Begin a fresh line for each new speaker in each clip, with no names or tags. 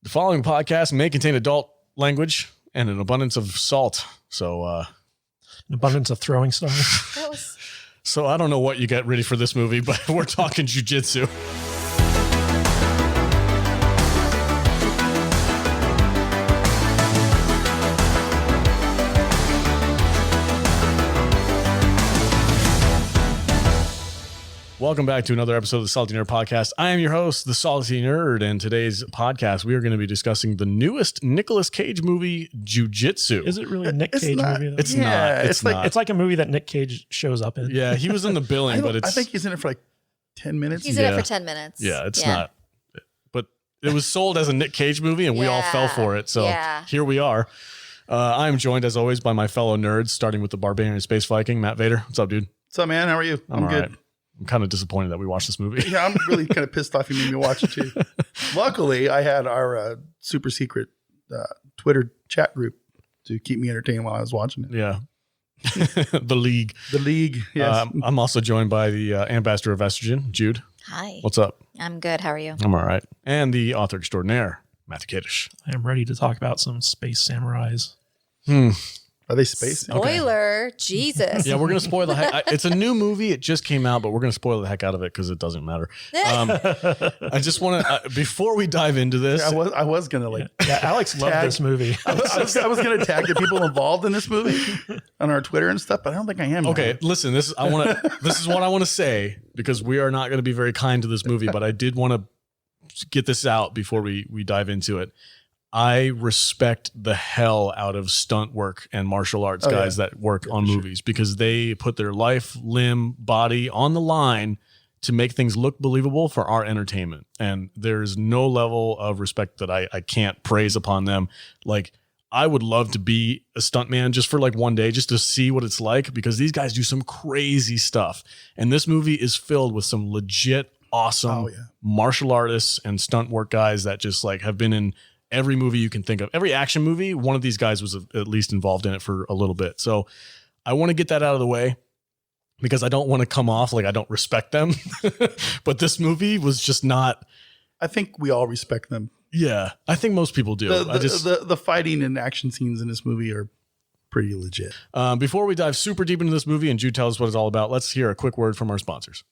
The following podcast may contain adult language and an abundance of salt. So,
an abundance of throwing stars.
So I don't know what you got ready for this movie, but we're talking Jiu Jitsu. Welcome back to another episode of the Salty Nerd Podcast. I am your host, the Salty Nerd, and today's podcast we are going to be discussing the newest Nicolas Cage movie, Jiu Jitsu.
Is it really a Nick Cage movie? Though?
It's not.
It's like a movie that Nick Cage shows up in.
Yeah, he was in the billing, but
I think he's in it for like 10 minutes.
He's in it for 10 minutes.
Yeah, it's not. But it was sold as a Nick Cage movie, and we all fell for it. So here we are. I'm joined, as always, by my fellow nerds, starting with the Barbarian Space Viking, Matt Vader. What's up, dude?
What's up, man? How are you? I'm good.
Right. I'm kind of disappointed that we watched this movie.
Yeah, I'm really kind of pissed off you made me watch it too. Luckily, I had our super secret Twitter chat group to keep me entertained while I was watching it.
Yeah. The League.
The League, yes.
I'm also joined by the ambassador of estrogen, Jude.
Hi.
What's up?
I'm good. How are you?
I'm all right. And the author extraordinaire, Matthew Kadish.
I am ready to talk about some space samurais.
Are they space?
Spoiler. Okay. Jesus.
Yeah, we're going to spoil the heck. It's a new movie. It just came out, but we're going to spoil the heck out of it because it doesn't matter. I just want to, before we dive into this.
Yeah, I was going to
Alex loved this movie.
I was going to tag the people involved in this movie on our Twitter and stuff, but I don't think I am.
Okay, listen, this is what I want to say because we are not going to be very kind to this movie, but I did want to get this out before we dive into it. I respect the hell out of stunt work and martial arts guys that work on movies because they put their life, limb, body on the line to make things look believable for our entertainment. And there's no level of respect that I can't praise upon them. Like, I would love to be a stuntman just for like one day, just to see what it's like, because these guys do some crazy stuff. And this movie is filled with some legit awesome martial artists and stunt work guys that just like have been in every movie you can think of. Every action movie, one of these guys was at least involved in it for a little bit. So I want to get that out of the way because I don't want to come off like I don't respect them. But this movie was just not.
I think we all respect them.
Yeah, I think most people do.
The fighting and action scenes in this movie are pretty legit.
Before we dive super deep into this movie and Jude tells us what it's all about, let's hear a quick word from our sponsors.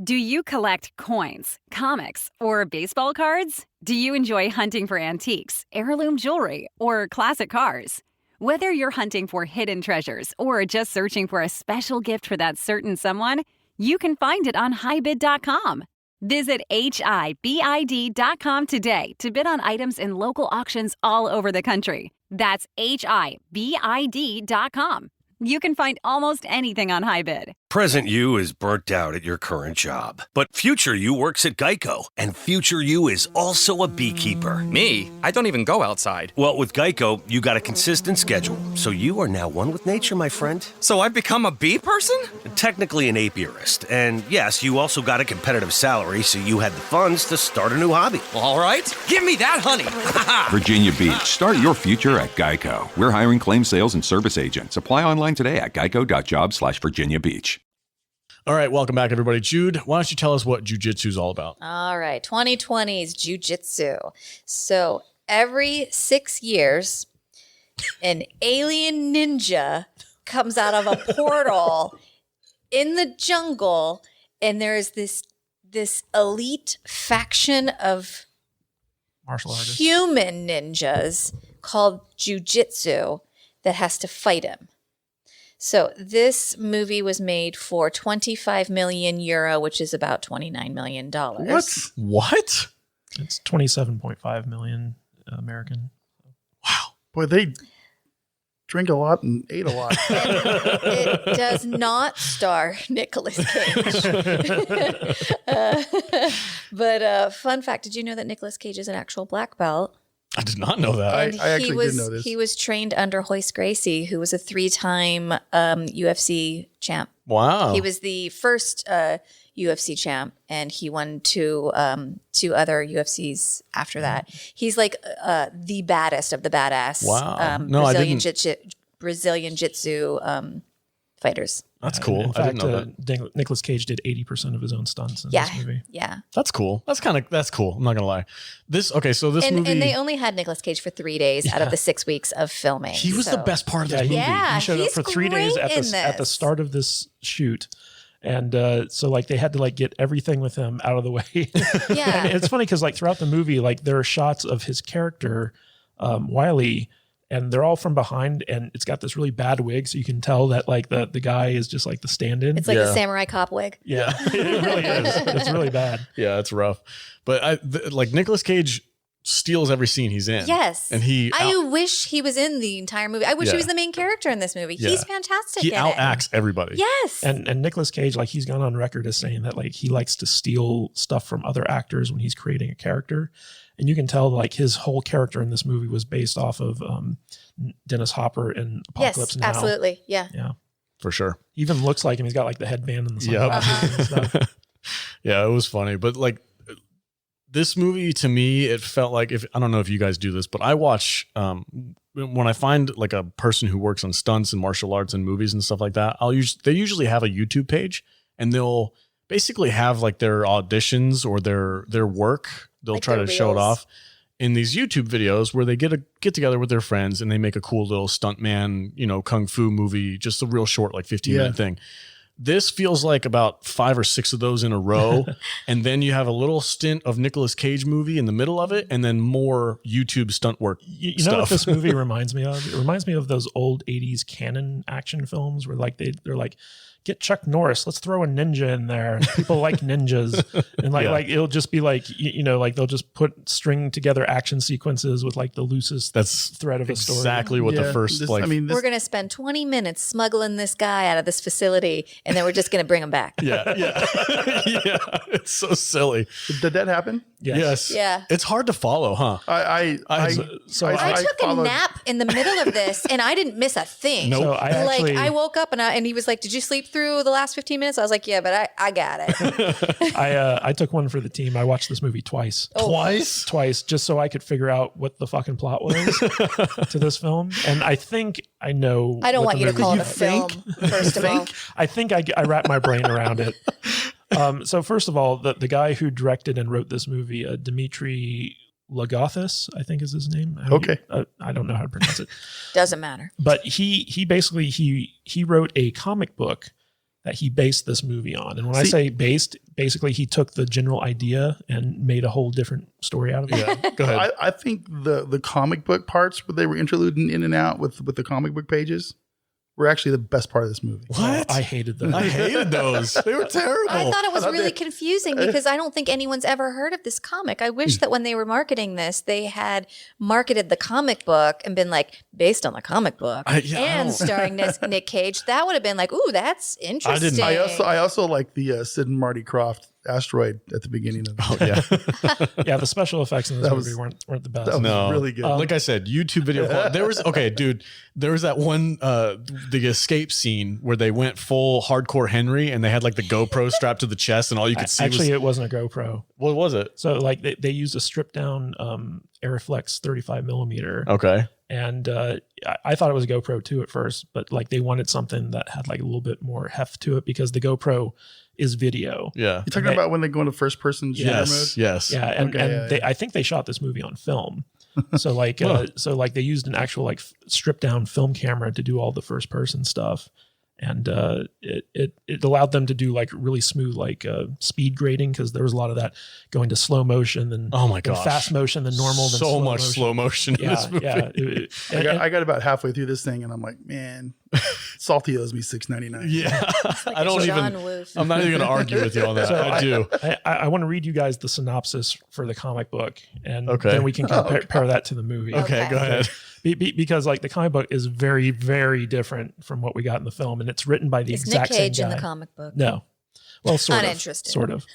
Do you collect coins, comics, or baseball cards? Do you enjoy hunting for antiques, heirloom jewelry, or classic cars? Whether you're hunting for hidden treasures or just searching for a special gift for that certain someone, you can find it on HiBid.com. Visit HIBID.com today to bid on items in local auctions all over the country. That's HIBID.com. You can find almost anything on HiBid.
Present you is burnt out at your current job, but future you works at Geico, and future you is also a beekeeper.
Me? I don't even go outside.
Well, with Geico, you got a consistent schedule, so you are now one with nature, my friend.
So I've become a bee person?
Technically an apiarist, and yes, you also got a competitive salary, so you had the funds to start a new hobby.
Well, all right, give me that honey.
Virginia Beach. Start your future at Geico. We're hiring claim sales and service agents. Apply online today at geico.jobs/Virginia Beach.
All right, welcome back, everybody. Jude, why don't you tell us what Jiu Jitsu is all about?
All right, 2020's Jiu Jitsu. So every 6 years, an alien ninja comes out of a portal in the jungle, and there is this elite faction of
Martial artists.
Human ninjas called Jiu Jitsu that has to fight him. So this movie was made for 25 million euro, which is about $29 million.
What?
It's 27.5 million American.
Wow.
Boy, they drink a lot and ate a lot.
And it does not star Nicolas Cage. But fun fact, did you know that Nicolas Cage is an actual black belt?
I did not know that.
And
I actually did know this.
He was trained under Royce Gracie, who was a 3-time UFC champ.
Wow.
He was the first UFC champ, and he won two other UFCs after that. He's like the baddest of the badass.
Wow.
Brazilian Jiu-Jitsu fighters.
That's
Yeah,
cool.
In
I
fact,
didn't know that.
Nicolas Cage did 80% of his own stunts in
Yeah.
this movie.
Yeah.
That's cool. That's cool. I'm not gonna lie. So this movie,
And they only had Nicolas Cage for 3 days out of the 6 weeks of filming.
he was the
so-
best part of that movie.
Yeah,
he showed up
he's
for 3 days
great in
at the
this.
start of this shoot. And so like they had to like get everything with him out of the way.
Yeah.
And it's funny because like throughout the movie, like there are shots of his character, Wiley, and they're all from behind, and it's got this really bad wig, so you can tell that like the guy is just like the stand-in.
It's like
Yeah.
the samurai cop wig.
Yeah, it really is. It's really bad.
Yeah, it's rough. But like Nicolas Cage steals every scene he's in.
Yes.
And
I wish he was in the entire movie. I wish
Yeah.
he was the main character in this movie.
Yeah.
He's fantastic
he
in
outacts everybody.
it. Yes.
And Nicolas Cage, like he's gone on record as saying that like he likes to steal stuff from other actors when he's creating a character. And you can tell like his whole character in this movie was based off of Dennis Hopper in Apocalypse
yes,
Now.
absolutely. Yeah.
Yeah.
For sure.
He even looks like him. He's got like the headband and the
Yep.
sunglasses and stuff.
Yeah, it was funny. But like this movie to me, it felt like I don't know if you guys do this, but I watch when I find like a person who works on stunts and martial arts and movies and stuff like that, they usually have a YouTube page and they'll basically have like their auditions or their work. They'll
Like
try to
their
show it
reels.
off in these YouTube videos where they get together with their friends and they make a cool little stuntman, kung fu movie, just a real short, like 15-minute thing. This feels like about 5 or 6 of those in a row. And then you have a little stint of Nicolas Cage movie in the middle of it. And then more YouTube stunt work.
You know what this movie reminds me of? It reminds me of those old 80s canon action films where like they're like, get Chuck Norris, let's throw a ninja in there. People like ninjas. And like it'll just be like, like they'll just string together action sequences with like the loosest
That's
thread of a story.
exactly what the first
this,
like.
We're going to spend 20 minutes smuggling this guy out of this facility, and then we're just going to bring him back.
yeah. Yeah. It's so silly.
Did that happen?
Yes.
Yeah.
It's hard to follow, huh?
I
I took a nap in the middle of this, and I didn't miss a thing.
Nope.
So
I woke up and he was like, "Did you sleep through the last 15 minutes?" I was like, "Yeah, but I got it."
I took one for the team. I watched this movie twice. Twice, just so I could figure out what the fucking plot was to this film. And I think I know.
I don't
what
want
the
you to call it
movie-
a film. First of all,
I think I wrapped my brain around it. So first of all, the guy who directed and wrote this movie, Dimitri Logothis, I think is his name. I don't know how to pronounce it.
doesn't matter.
But he basically he wrote a comic book that he based this movie on. And when I say based, basically he took the general idea and made a whole different story out of it.
Yeah. Go ahead.
I think the comic book parts where they were interluding in and out with the comic book pages were actually the best part of this movie.
What?
I hated them.
I hated those. They were terrible.
I thought it was really confusing because I don't think anyone's ever heard of this comic. I wish that when they were marketing this, they had marketed the comic book and been like, based on the comic book and starring Nick Cage. That would have been like, ooh, that's interesting.
I also like the Sid and Marty Krofft asteroid at the beginning of
Oh yeah.
Yeah, the special effects in this movie weren't the best.
That was really good.
Like I said, YouTube video. There was there was that one the escape scene where they went full hardcore Henry and they had like the GoPro strapped to the chest and all you could see
Actually,
was
it wasn't a GoPro.
what was it?
So like they used a stripped down Airflex 35 millimeter.
Okay.
And I thought it was a GoPro too at first, but like they wanted something that had like a little bit more heft to it because the GoPro is video.
Yeah.
You're talking about when they go into first person shooter mode?
Yes.
Yeah, and I think they shot this movie on film. So like they used an actual like stripped down film camera to do all the first person stuff. And it allowed them to do like really smooth like speed grading because there was a lot of that going to slow motion and
Oh my
then
gosh.
fast motion than normal. Than
So
slow
much
motion.
slow motion in this movie.
Yeah.
I got about halfway through this thing and I'm like, man, Salty owes me $6.99.
Yeah.
Like
I don't
John
even
Woof.
I'm not even gonna argue with you on that.
So
I do.
I want to read you guys the synopsis for the comic book, and
Okay.
then we can compare that to the movie.
Okay, go ahead.
Because like the comic book is very, very different from what we got in the film, and it's written by the
Is Nick
exact
Cage
same
in
guy.
the comic book?
No. Well, sort
Uninterested.
of. Sort of.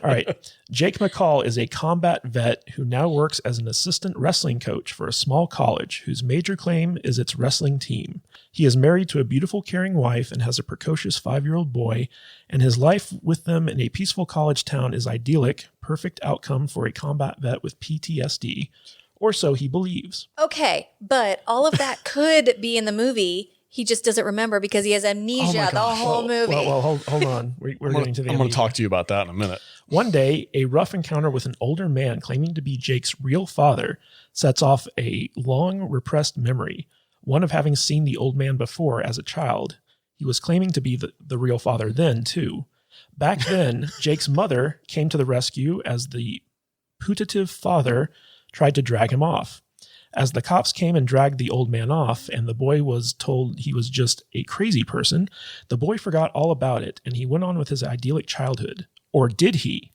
All right. Jake McCall is a combat vet who now works as an assistant wrestling coach for a small college whose major claim is its wrestling team. He is married to a beautiful, caring wife and has a precocious 5-year-old boy, and his life with them in a peaceful college town is idyllic, perfect outcome for a combat vet with PTSD, or so he believes.
Okay, but all of that could be in the movie he just doesn't remember because he has amnesia the whole movie.
Well, hold on. We're getting to the
I'm going to talk to you about that in a minute.
One day, a rough encounter with an older man claiming to be Jake's real father sets off a long repressed memory, one of having seen the old man before as a child. He was claiming to be the real father then, too. Back then, Jake's mother came to the rescue as the putative father tried to drag him off. As the cops came and dragged the old man off, and the boy was told he was just a crazy person, the boy forgot all about it, and he went on with his idyllic childhood. Or did he?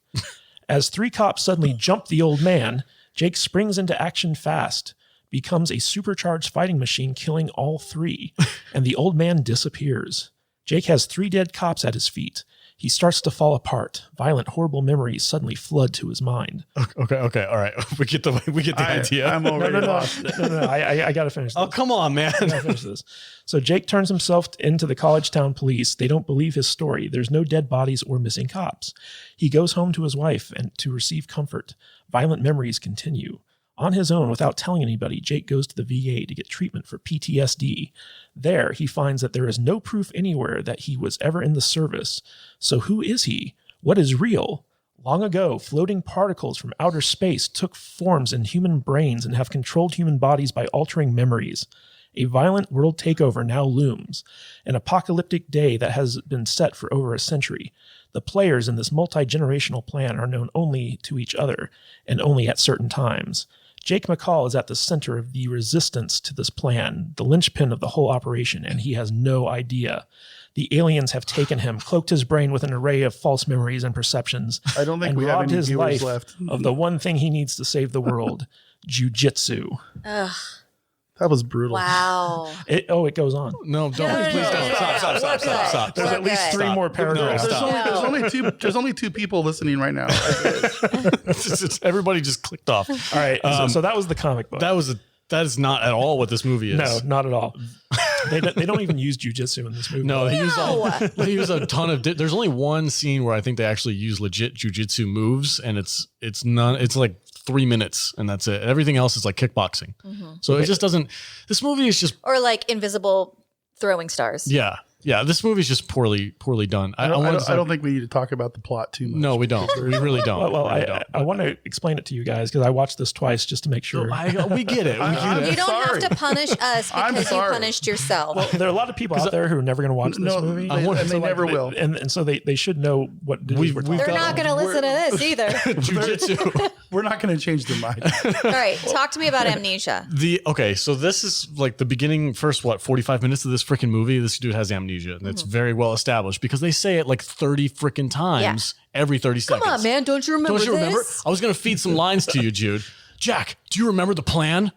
As 3 cops suddenly jump the old man, Jake springs into action fast, becomes a supercharged fighting machine, killing all 3, and the old man disappears. Jake has 3 dead cops at his feet. He starts to fall apart. Violent, horrible memories suddenly flood to his mind.
Okay, all right. We get the idea.
I'm already lost.
No. I got to finish this.
Oh, come on, man.
I gotta finish this. So Jake turns himself into the college town police. They don't believe his story. There's no dead bodies or missing cops. He goes home to his wife and to receive comfort. Violent memories continue. On his own, without telling anybody, Jake goes to the VA to get treatment for PTSD. There, he finds that there is no proof anywhere that he was ever in the service. So who is he? What is real? Long ago, floating particles from outer space took forms in human brains and have controlled human bodies by altering memories. A violent world takeover now looms, an apocalyptic day that has been set for over a century. The players in this multi-generational plan are known only to each other, and only at certain times. Jake McCall is at the center of the resistance to this plan, the linchpin of the whole operation, and he has no idea. The aliens have taken him, cloaked his brain with an array of false memories and perceptions,
I don't think
and
we have
robbed
any
his
viewers
life
left.
of the one thing he needs to save the world, Jiu Jitsu.
Ugh,
That was brutal.
wow.
It goes on.
No, don't.
No,
Please don't.
no.
Stop.
There's
We're
at least
good.
3 more paragraphs.
There's
Stop.
only two people listening right now.
Everybody just clicked off.
All right, so that was the comic book.
That is not at all what this movie is.
No, not at all. They don't even use jujitsu in this movie.
No, they use a ton of. There's only one scene where I think they actually use legit jujitsu moves, and it's like 3 minutes, and that's it. Everything else is like kickboxing. So it just doesn't. This movie is just
Or like invisible throwing stars.
yeah. This movie is just poorly done.
I don't think we need to talk about the plot too much.
No, we don't. We really don't.
Well,
We really don't.
I want to explain it to you guys because I watched this twice just to make sure.
We get it.
You don't have to punish us
I'm
because you
sorry.
punished yourself.
Well, there are a lot of people out there who are never going to watch this
No,
movie.
and they never will.
And so they should know what it is
We've
we're talking
They're
got-
not going to listen to this either.
Jujitsu.
We're not going to change their mind.
All right, talk to me about amnesia.
So this is like the beginning, first 45 minutes of this freaking movie. This dude has amnesia, and it's very well established because they say it like 30 freaking times every 30 seconds.
Come on, man. Don't you remember
Don't you remember?
this?
I was going to feed some lines to you, Jude. Jack, do you remember the plan?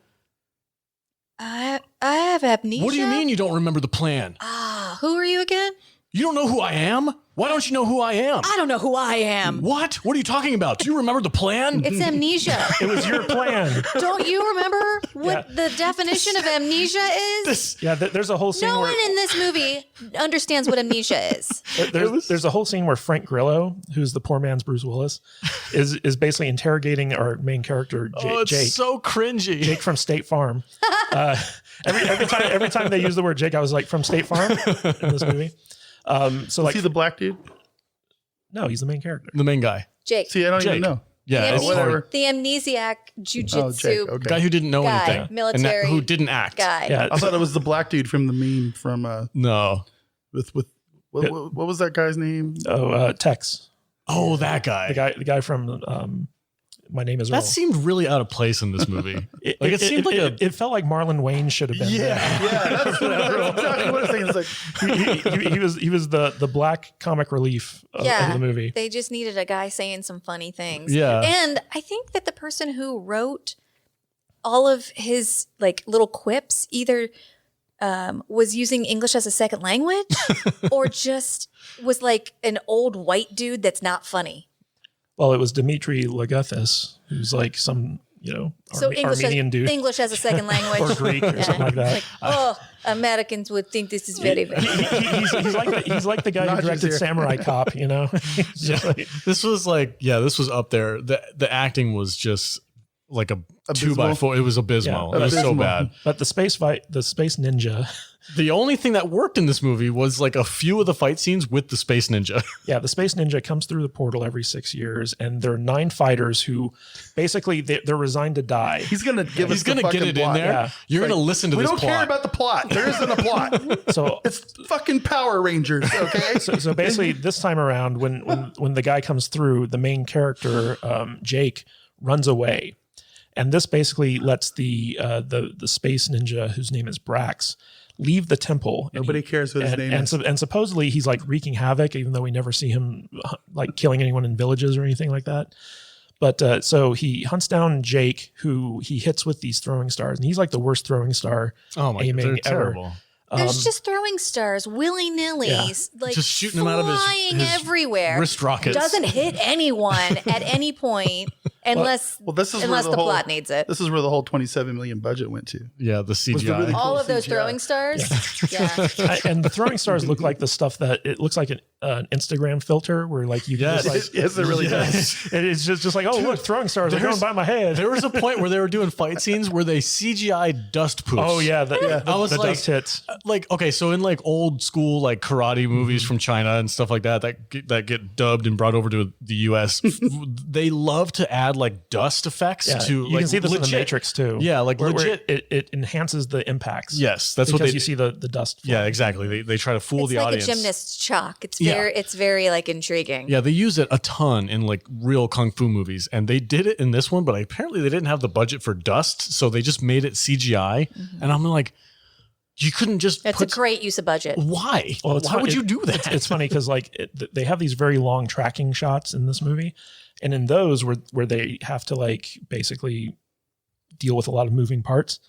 I have amnesia.
What do you mean you don't remember the plan?
Who are you again?
You don't know who I am? Why don't you know who I am?
I don't know who I am.
What? What are you talking about? Do you remember the plan?
It's amnesia.
It was your plan.
Don't you remember what the definition of amnesia is?
There's a whole scene
No
where
one in this movie understands what amnesia is.
there's a whole scene where Frank Grillo, who's the poor man's Bruce Willis, is basically interrogating our main character
It's
Jake.
so cringy.
Jake from State Farm. Every time they use the word Jake, I was like, from State Farm in this movie. So like,
See the black dude?
no, he's the main character.
The main guy.
Jake.
See, I don't
Jake.
even know.
Yeah,
the,
it's
whatever.
hard.
the amnesiac jujitsu
Oh, Jake. Okay.
Guy who didn't know
Guy,
anything.
military
and who didn't act.
guy.
Yeah,
I thought it was the black dude from the meme from
No.
with what was that guy's name?
Tex,
Oh, that guy.
the guy from My Name Is Earl.
That seemed really out of place in this movie. It seemed like
it felt like Marlon Wayne should have been.
Yeah, that's exactly what I was thinking. It's like
he was the black comic relief of the movie.
They just needed a guy saying some funny things.
Yeah.
And I think that the person who wrote all of his like little quips either was using English as a second language or just was like an old white dude that's not funny.
Well, it was Dimitri Logothis, who's like some
So
Armenian dude
English as a second languge.
or Greek or something like that.
Oh, Americans would think this is very, very
he's like the guy
Not
who
just
directed
here.
Samurai Cop, He's just like-
this was up there. The acting was just like a
Abysmal.
2x4. It was abysmal.
Yeah,
it was so
abysmal.
bad.
But the space ninja,
The only thing that worked in this movie was like a few of the fight scenes with the space ninja.
yeah, the space ninja comes through the portal every 6 years, and there are 9 fighters who basically they're resigned to die.
He's gonna give
He's
us the
going to get
fucking
it in
plot.
there.
Yeah.
You're
Like,
going to listen to
we
this
don't
plot.
care about the plot. There isn't a plot.
So
It's fucking Power Rangers, okay?
so basically, this time around, when the guy comes through, the main character Jake runs away, and this basically lets the space ninja, whose name is Brax, leave the temple. And
Nobody cares what his name is.
And supposedly he's like wreaking havoc, even though we never see him like killing anyone in villages or anything like that. But so he hunts down Jake, who he hits with these throwing stars, and he's like the worst throwing star
Oh my god,
aiming
they're
ever.
terrible.
There's just throwing stars willy-nilly,
Yeah.
like
Just shooting them out of
flying
his
everywhere.
wrist rockets.
Doesn't hit anyone at any point unless
This is
unless
where
the
whole,
plot needs it.
This is where the whole 27 million budget went to.
Yeah, the CGI.
really-
All
cool
of those
CGI.
throwing stars. Yeah.
And the throwing stars look like the stuff that it looks like an Instagram filter where like you
Yes.
just like
Yes, it really does.
it's just like, oh look, throwing stars are going by my head.
There was a point where they were doing fight scenes where they CGI dust poofs.
Oh yeah, the
I was like,
dust hits.
like, okay, so in like old school like karate movies from China and stuff like that get dubbed and brought over to the US, they love to add like dust effects
Yeah,
to
you
like
can see this in the
legit-
Matrix too.
Yeah, like
where
legit.
it enhances the impacts.
Yes, that's what
because
they
you see the dust.
Yeah, exactly. They try to fool
It's
the
like
audience.
a gymnast's chalk. It's
Yeah.
very like intriguing.
Yeah, they use it a ton in like real kung fu movies, and they did it in this one, but apparently they didn't have the budget for dust, so they just made it CGI. And I'm like, you couldn't just
It's a great use of budget.
why?
Well,
Why would you do that?
It's funny because like they have these very long tracking shots in this movie, and in those where they have to like basically deal with a lot of moving parts,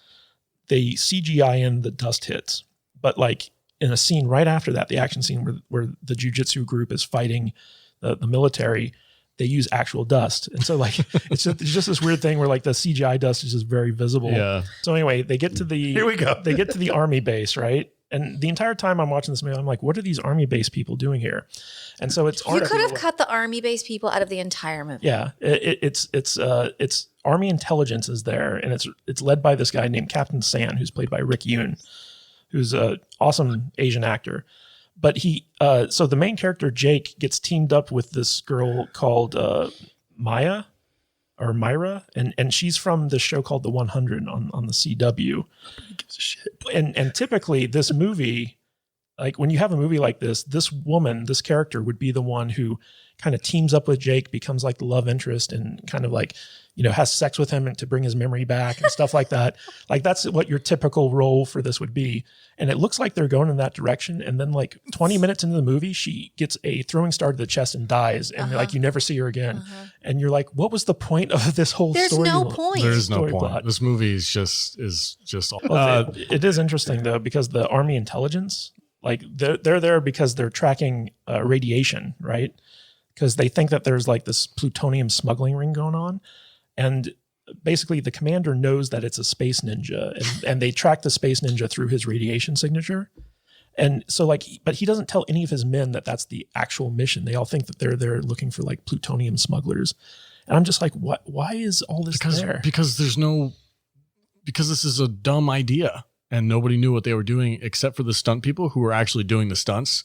they CGI in the dust hits. But like in a scene right after that, the action scene where the Jiu Jitsu group is fighting the military, they use actual dust. And so like it's just this weird thing where like the CGI dust is just very visible.
Yeah.
So anyway, they get to the
Here we go.
They get to the army base, right? And the entire time I'm watching this movie, I'm like, what are these army base people doing here? And so it's
You could have cut the army-based people out of the entire movie.
yeah, it's army intelligence is there, and it's led by this guy named Captain San, who's played by Rick Yoon, who's an awesome Asian actor. But so the main character Jake gets teamed up with this girl called Myra, and she's from this show called The 100 on the CW.
Gives a shit.
And typically this movie, like when you have a movie like this woman, this character would be the one who kind of teams up with Jake, becomes like the love interest, and kind of like, has sex with him and to bring his memory back and stuff like that. Like that's what your typical role for this would be. And it looks like they're going in that direction. And then like 20 minutes into the movie, she gets a throwing star to the chest and dies. And like you never see her again. And you're like, what was the point of this whole
There's
story?
no point.
There's no
Story
point.
plot.
This movie is just
Well, it is interesting though, because the army intelligence, like they're there because they're tracking radiation, right? Because they think that there's like this plutonium smuggling ring going on. And basically the commander knows that it's a space ninja, and they track the space ninja through his radiation signature. And so like, but he doesn't tell any of his men that that's the actual mission. They all think that they're there looking for like plutonium smugglers. And I'm just like, what? Why is all this there?
Because this is a dumb idea, and nobody knew what they were doing except for the stunt people who were actually doing the stunts.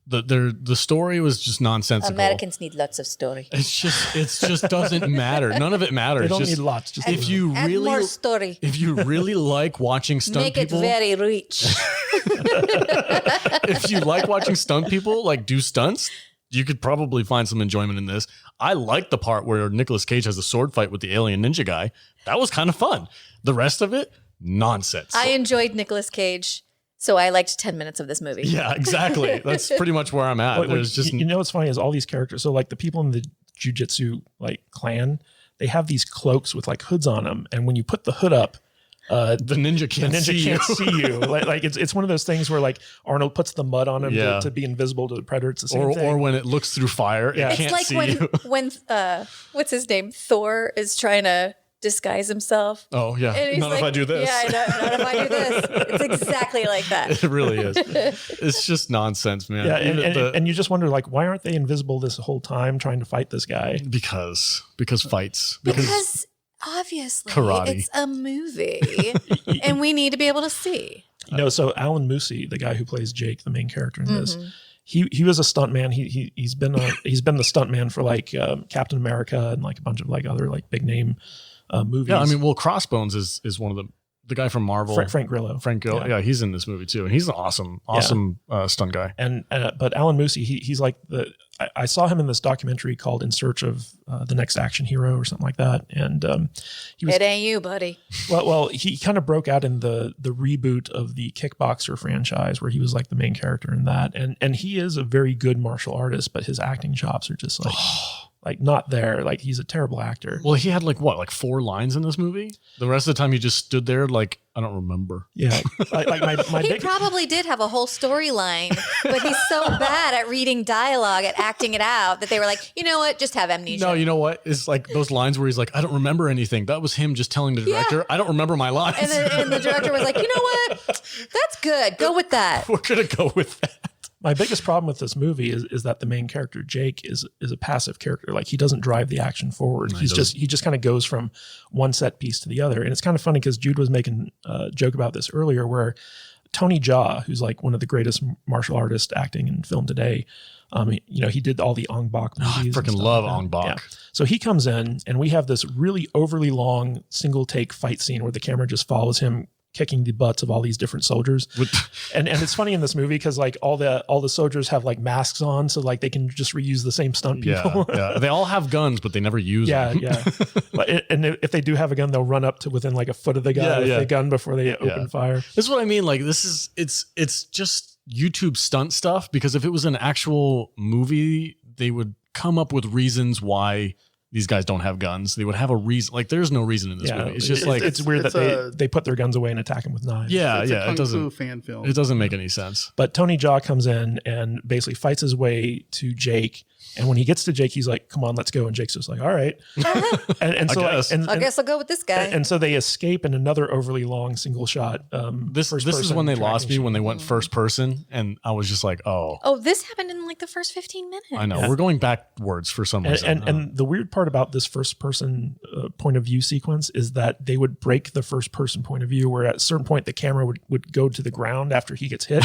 The story was just nonsensical.
Americans need lots of story.
It just doesn't matter. None of it matters.
They don't
Just
need lots. Just
if you
Add
really
more story.
if you really like watching stunt
Make
people,
it very rich.
if you like watching stunt people like do stunts, you could probably find some enjoyment in this. I like the part where Nicolas Cage has a sword fight with the alien ninja guy. That was kind of fun. The rest of it, nonsense.
I enjoyed Nicolas Cage, so I liked 10 minutes of this movie.
Yeah, exactly. That's pretty much where I'm at. There's just
what's funny is all these characters. So like the people in the Jiu Jitsu like clan, they have these cloaks with like hoods on them, and when you put the hood up,
the ninja can't see you.
like it's one of those things where like Arnold puts the mud on him
Yeah.
to be invisible to the predator. It's the same thing.
Or when it looks through fire,
Yeah.
it
It's
can't
like
see
when
you.
when what's his name? Thor is trying to disguise himself.
Oh yeah,
And he's
not if
like,
I do this.
Yeah, not if I do this. It's exactly like that.
It really is. It's just nonsense, man.
Yeah,
Even
and you just wonder like, why aren't they invisible this whole time trying to fight this guy?
because fights.
Because Obviously,
Karate.
it's a movie, and we need to be able to see.
So Alan Moosey, the guy who plays Jake, the main character in this, he was a stuntman. He's been the stuntman for like Captain America and like a bunch of like other like big name movies.
Yeah, I mean, well, Crossbones is one of the guy from Marvel,
Frank Grillo.
Frank Grillo. Yeah, he's in this movie too, and he's an awesome stunt guy.
And but Alan Moosey, he's like I saw him in this documentary called In Search of the Next Action Hero or something like that, and he was.
It ain't you, buddy.
Well, he kind of broke out in the reboot of the Kickboxer franchise where he was like the main character in that, and he is a very good martial artist, but his acting chops are just like. Like not there. Like he's a terrible actor.
Well, he had like 4 lines in this movie. The rest of the time he just stood there like, I don't remember.
Yeah. Like my
He
big,
probably did have a whole storyline, but he's so bad at reading dialogue, at acting it out, that they were like, you know what, just have amnesia.
No, you know what? It's like those lines where he's like, I don't remember anything. That was him just telling the director, I don't remember my lines.
And the director was like, you know what, that's good. Go with that.
We're going to go with that.
my biggest problem with this movie is that the main character, Jake, is a passive character. Like he doesn't drive the action forward. He just kind of goes from one set piece to the other. And it's kind of funny because Jude was making a joke about this earlier where Tony Jaa, who's like one of the greatest martial artists acting in film today, he did all the Ong Bak movies.
I freaking love Ong Bak.
Yeah. So he comes in and we have this really overly long single take fight scene where the camera just follows him kicking the butts of all these different soldiers. And it's funny in this movie because like all the soldiers have like masks on, so like they can just reuse the same stunt people.
Yeah. They all have guns, but they never use them.
Yeah. And if they do have a gun, they'll run up to within like a foot of the guy with the gun before they open fire.
This is what I mean. Like it's just YouTube stunt stuff, because if it was an actual movie, they would come up with reasons why these guys don't have guns. They would have a reason. Like there's no reason in this movie. It's just
it's weird that they put their guns away and attack him with knives.
It's a Kung Fu fan film.
It doesn't make any sense.
But Tony Jaa comes in and basically fights his way to Jake. And when he gets to Jake, he's like, "Come on, let's go." And Jake's just like, "All right." and so
I guess I'll go with this guy.
And so they escape in another overly long single shot.
This is when they lost me, when they went first person, and I was just like, "Oh,
this happened in like the first 15 minutes."
I know we're going backwards for some reason.
And the weird part about this first person point of view sequence is that they would break the first person point of view, where at a certain point the camera would go to the ground after he gets hit,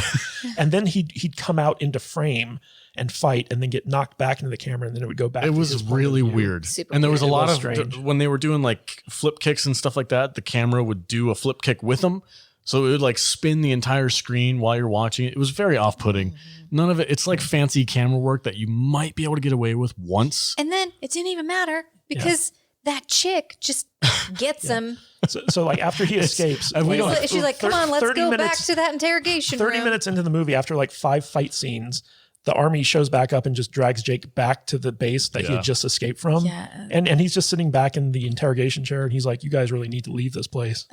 and then he'd come out into frame and fight and then get knocked back into the camera, and then it would go back.
It was really weird.
Super
and there was a
weird.
lot of
strange.
when they were doing like flip kicks and stuff like that, the camera would do a flip kick with them. So it would like spin the entire screen while you're watching it. It was very off-putting. None of it. It's like fancy camera work that you might be able to get away with once.
And then it didn't even matter because that chick just gets him.
So like after he escapes,
She's like, "Come on, let's go back
minutes-
to that interrogation
30
room."
minutes into the movie, after like 5 fight scenes, the army shows back up and just drags Jake back to the base that he had just escaped from.
Yeah.
And he's just sitting back in the interrogation chair and he's like, "You guys really need to leave this place."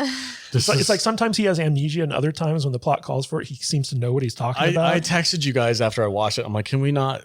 It's like sometimes he has amnesia and other times when the plot calls for it, he seems to know what he's talking about.
I texted you guys after I watched it. I'm like, can we not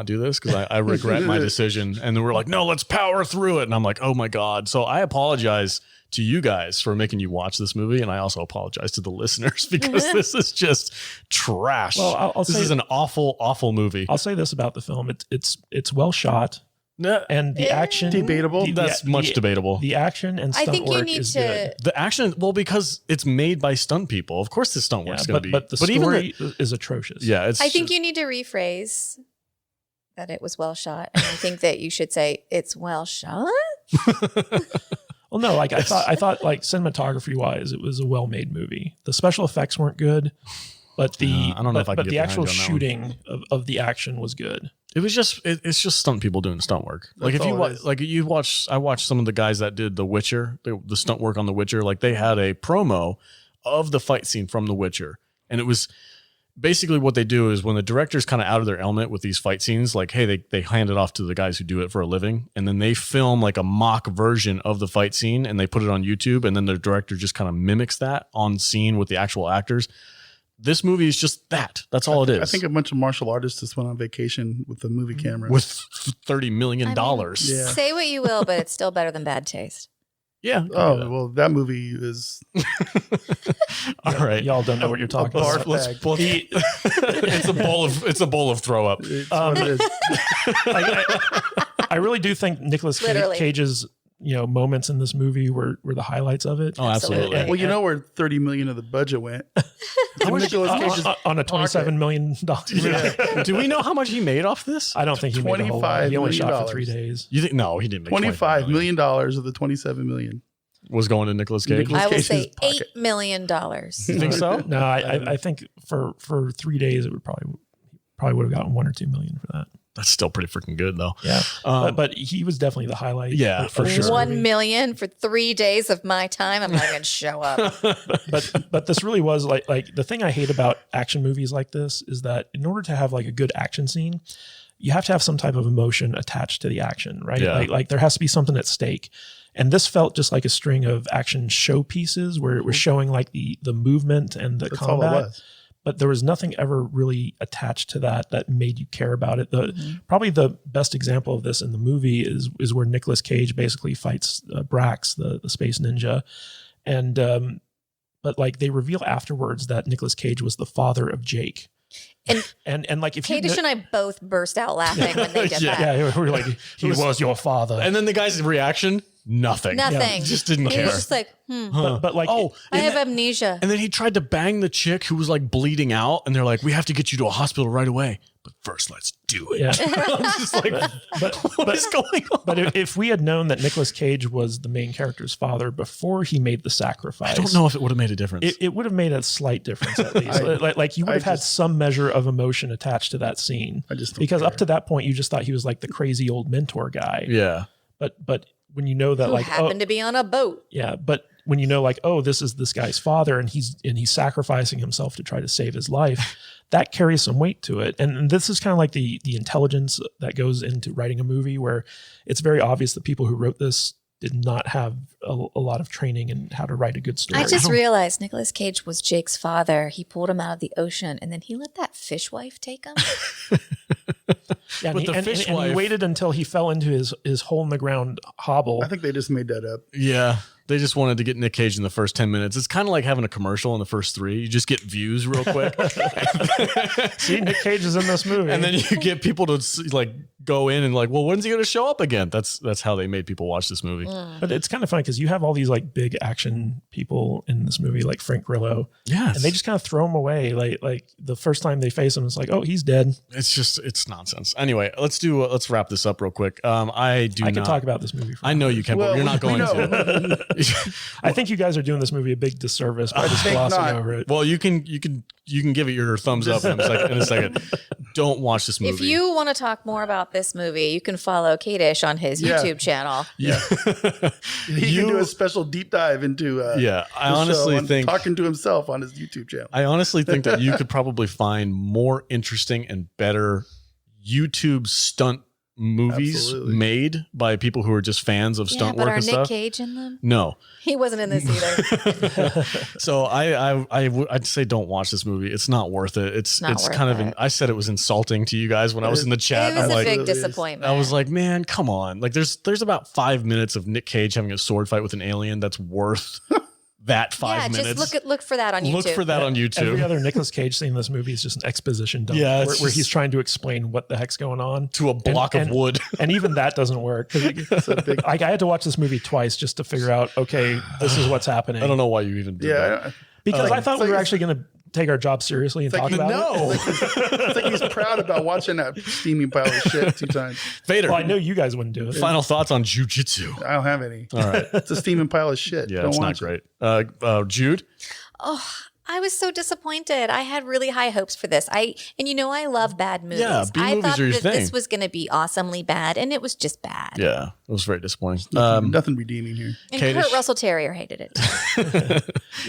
do this? Because I regret my decision. And then we're like, no, let's power through it. And I'm like, oh my God. So I apologize to you guys for making you watch this movie. And I also apologize to the listeners because this is just trash.
Well,
this is an awful, awful movie.
I'll say this about the film. It's well shot. And the action
debatable.
That's much debatable.
The action and stunt
I think you
work
need
is
to.
good.
The action, well, because it's made by stunt people. Of course, the stunt work's going to be.
But the story is atrocious.
Yeah,
I think you need to rephrase that it was well shot, and I think that you should say it's well shot.
Well, no, like I thought, like cinematography wise, it was a well-made movie. The special effects weren't good, but
I don't know if I can
but
get
the actual
behind you on that one.
shooting of the action was good.
It was just it's just stunt people doing stunt work. Like if you I watched some of the guys that did The Witcher, the stunt work on The Witcher. Like they had a promo of the fight scene from The Witcher, and it was basically what they do is when the director's kind of out of their element with these fight scenes, like hey, they hand it off to the guys who do it for a living, and then they film like a mock version of the fight scene and they put it on YouTube, and then the director just kind of mimics that on scene with the actual actors. This movie is just that. That's all it is.
I think a bunch of martial artists just went on vacation with the movie camera.
With $30 million.
Say what you will, but it's still better than Bad Taste.
Yeah.
Oh, well, that movie is.
All right.
Y'all don't know what you're talking about.
It's a bowl of throw up.
It's what it is.
I really do think Nicolas Cage's moments in this movie were the highlights of it.
Oh, absolutely.
Well, you know where 30 million of the budget went.
How much-
Nicolas Cage's
on a $27 million.
Yeah.
Do we know how much he made off this?
I don't think he made a whole lot. He only
$25
shot
million.
for 3 days.
You think? No, he didn't make
$25 million of the 27 million.
Was going to Nicolas Cage.
Nicolas
I will
Cage's
say
pocket.
$8 million.
You think so?
No, I think for 3 days it would probably would have gotten 1 or 2 million for that.
That's still pretty freaking good, though.
Yeah, but he was definitely the highlight.
Yeah,
of
for
this
sure.
1
movie.
million for 3 days of my time. I'm not going to show up.
But this really was like the thing I hate about action movies like this is that in order to have like a good action scene, you have to have some type of emotion attached to the action, right?
Yeah.
Like there has to be something at stake. And this felt just like a string of action showpieces where it was showing like the movement and the
That's all it
combat.
was.
But there was nothing ever really attached to that made you care about it. Probably the best example of this in the movie is where Nicolas Cage basically fights Brax, the space ninja, and but like they reveal afterwards that Nicolas Cage was the father of Jake. And like if
Kadish and I both burst out laughing when they did that.
yeah, we're like he was your father.
And then the guy's reaction, nothing.
Nothing.
Just didn't
He
care.
was just like,
but like
I have amnesia.
And then he tried to bang the chick who was like bleeding out, and they're like, "We have to get you to a hospital right away, but first let's do it."
Yeah.
I'm just like, what is going on?
But if we had known that Nicolas Cage was the main character's father before he made the sacrifice,
I don't know if it would have made a difference.
It would have made a slight difference at least. Like you would have had some measure of emotion attached to that scene.
I just don't
because up
care.
to that point you just thought he was like the crazy old mentor guy.
yeah.
But when you know that
Who
like
happened to be on a boat.
yeah, but when you know like this is this guy's father and he's sacrificing himself to try to save his life, that carries some weight to it. And this is kind of like the intelligence that goes into writing a movie where it's very obvious that people who wrote this did not have a lot of training in how to write a good story.
I just realized Nicolas Cage was Jake's father. He pulled him out of the ocean and then he let that fishwife take him.
Yeah,
But the
and
fish
he
wife-
waited until he fell into his hole in the ground hobble.
I think they just made that up.
Yeah. They just wanted to get Nick Cage in the first 10 minutes. It's kind of like having a commercial in the first 3. You just get views real quick.
See, Nick Cage is in this movie.
And then you get people to like go in and like, well, when's he going to show up again? That's how they made people watch this movie.
But it's kind of funny because you have all these like big action people in this movie, like Frank Grillo.
Yes.
And they just kind of throw him away. Like the first time they face him, it's like, oh, he's dead.
It's nonsense. Anyway, let's wrap this up real quick. I
can talk about this movie.
I know you can, but
Well,
you're not
we
going
know.
to.
I think you guys are doing this movie a big disservice by just
think
glossing
not.
over it.
Well, you can give it your thumbs up in a second. Don't watch this movie.
If you want to talk more about this movie, you can follow Kadish on his
Yeah.
YouTube channel.
yeah.
He can do a special deep dive into
Yeah, I
the show
honestly
and
think
talking to himself on his YouTube channel.
I honestly think that you could probably find more interesting and better YouTube stunt movies
Absolutely.
made by people who are just fans of
Yeah,
stunt
but
work
are
and
Nick
stuff.
Cage in them?
No.
He wasn't in this either.
So I'd say don't watch this movie. It's not worth it. It's
Not worth
kind of
it.
I said it was insulting to you guys when I was in the chat.
It was
I'm
a
like,
big
It is.
disappointment.
I was like, man, come on. Like there's about 5 minutes of Nick Cage having a sword fight with an alien that's worth that 5 minutes.
just look for that on YouTube.
Look for that on YouTube.
Every other Nicolas Cage scene in this movie is just an exposition dump
Yeah,
where,
it's
where
just-
he's trying to explain what the heck's going on.
to a block of wood.
And even that doesn't work. 'Cause I had to watch this movie twice just to figure out, okay, this is what's hapking.
I don't know why you even did that.
Yeah,
Because I thought
it's
we were
like-
actually going to take our job seriously and
It's
talk
like
about
no.
it.
it's like he's proud about watching that steaming pile of shit 2 times.
Vader,
Well, I know you guys wouldn't do it.
final thoughts on Jiu Jitsu.
I don't have any.
All right.
It's a steaming pile of shit.
Yeah,
Don't
it's not
watch it.
great. Jude?
Oh, I was so disappointed. I had really high hopes for this. I love bad movies.
Yeah, B
I
movies
thought
are your
that
thing.
this was going to be awesomely bad, and it was just bad.
Yeah, it was very disappointing.
Nothing redeeming here.
And
Kadish.
Kurt Russell Terrier hated it.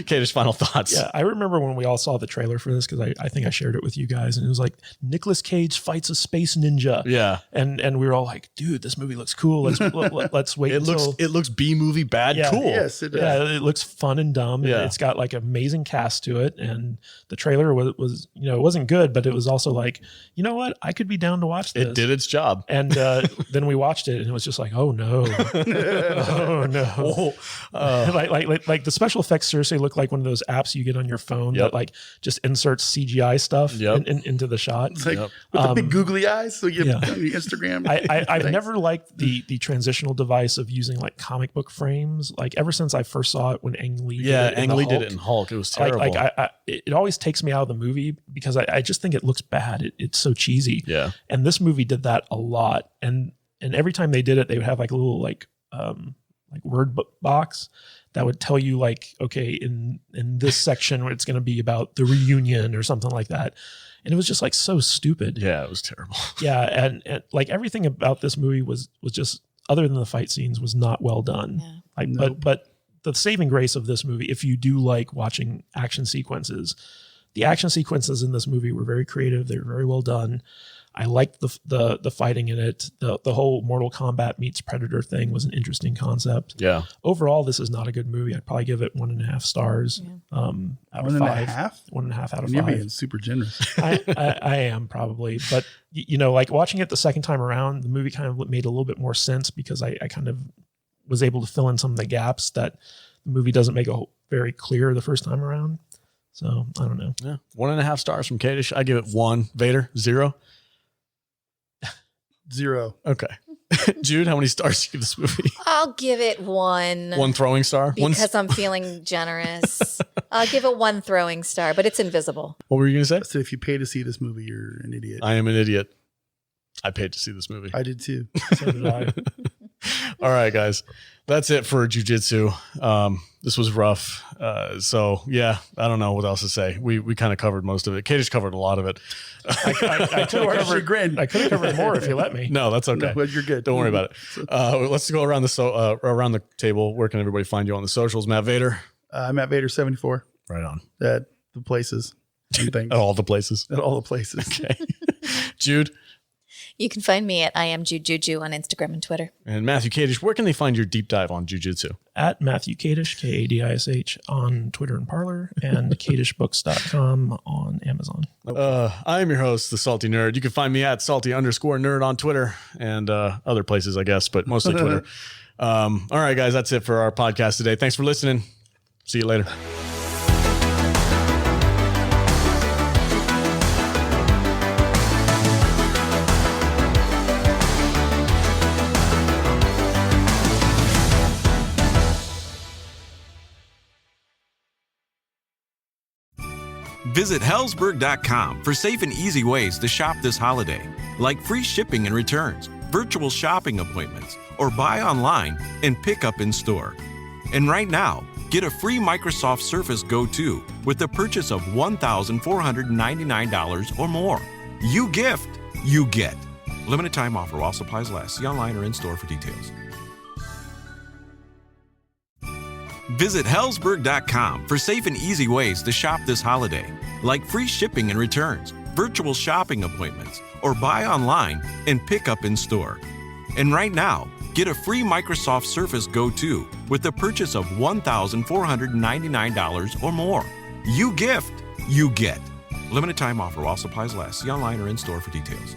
Kadish, final thoughts.
Yeah, I remember when we all saw the trailer for this because I think I shared it with you guys, and it was like Nicolas Cage fights a space ninja.
Yeah.
and we were all like, dude, this movie looks cool. Let's wait.
It looks B movie bad
Yeah.
cool.
Yes, it does.
Yeah, it looks fun and dumb.
Yeah.
It's got like amazing cast to to it, and the trailer was it wasn't good, but it was also like, you know what, I could be down to watch this.
It did its job.
And then we watched it, and it was just like, oh no, oh no. Like the special effects seriously look like one of those apps you get on your phone that like just inserts CGI stuff into the shot.
It's like with the big googly eyes, so you have on your Instagram.
I've never liked the transitional device of using like comic book frames. Like ever since I first saw it when Ang Lee did it in Hulk,
it was terrible.
It always takes me out of the movie because I just think it looks bad. It's so cheesy.
Yeah.
And this movie did that a lot. And every time they did it, they would have like a little like word box that would tell you like, okay, in this section it's going to be about the reunion or something like that. And it was just like so stupid.
Yeah, it was terrible.
Yeah. And like everything about this movie was just, other than the fight scenes, was not well done. Yeah. Like, but the saving grace of this movie, if you do like watching action sequences, the action sequences in this movie were very creative. They were very well done. I liked the fighting in it. The whole Mortal Kombat meets Predator thing was an interesting concept.
Yeah.
Overall, this is not a good movie. I'd probably give it 1.5 stars out of 5. 1.5 out of 5.
You're being super generous.
I am probably, but like watching it the second time around, the movie kind of made a little bit more sense because I kind of was able to fill in some of the gaps that the movie doesn't make very clear the first time around. So I don't know.
Yeah. 1.5 stars from Kadish. I give it 1. Vader, 0.
0.
Okay. Jude, how many stars do you give this movie?
I'll give it 1.
1 throwing star?
Because I'm feeling generous. I'll give it 1 throwing star, but it's invisible.
What were you going to say?
So if you pay to see this movie, you're an idiot.
I am an idiot. I paid to see this movie.
I did too.
So did I.
All right, guys. That's it for Jiu Jitsu. This was rough. So yeah, I don't know what else to say. We kind of covered most of it. Kadish covered a lot of it.
I could have covered more if you let me.
No, that's okay.
No, you're good.
Don't worry about it. Let's go around the table. Where can everybody find you on the socials? Matt Vader.
I'm at Vader 74.
Right on.
At the places and things.
At all the places.
At all the places.
Okay. Jude.
You can find me at I am Jude on Instagram and Twitter.
And Matthew Kadish, where can they find your deep dive on Jiu Jitsu?
At Matthew Kadish, Kadish on Twitter and Parler, and kadishbooks.com on Amazon.
I'm your host, the Salty Nerd. You can find me at salty_nerd on Twitter and other places, I guess, but mostly Twitter. All right, guys, that's it for our podcast today. Thanks for listening. See you later.
Visit Hellsberg.com for safe and easy ways to shop this holiday, like free shipping and returns, virtual shopping appointments, or buy online and pick up in store. And right now, get a free Microsoft Surface Go 2 with the purchase of $1,499 or more. You gift, you get. Limited time offer while supplies last. See online or in store for details. Visit Hellsberg.com for safe and easy ways to shop this holiday, like free shipping and returns, virtual shopping appointments, or buy online and pick up in store. And right now, get a free Microsoft Surface Go 2 with the purchase of $1,499 or more. You gift, you get. Limited time offer while supplies last. See online or in store for details.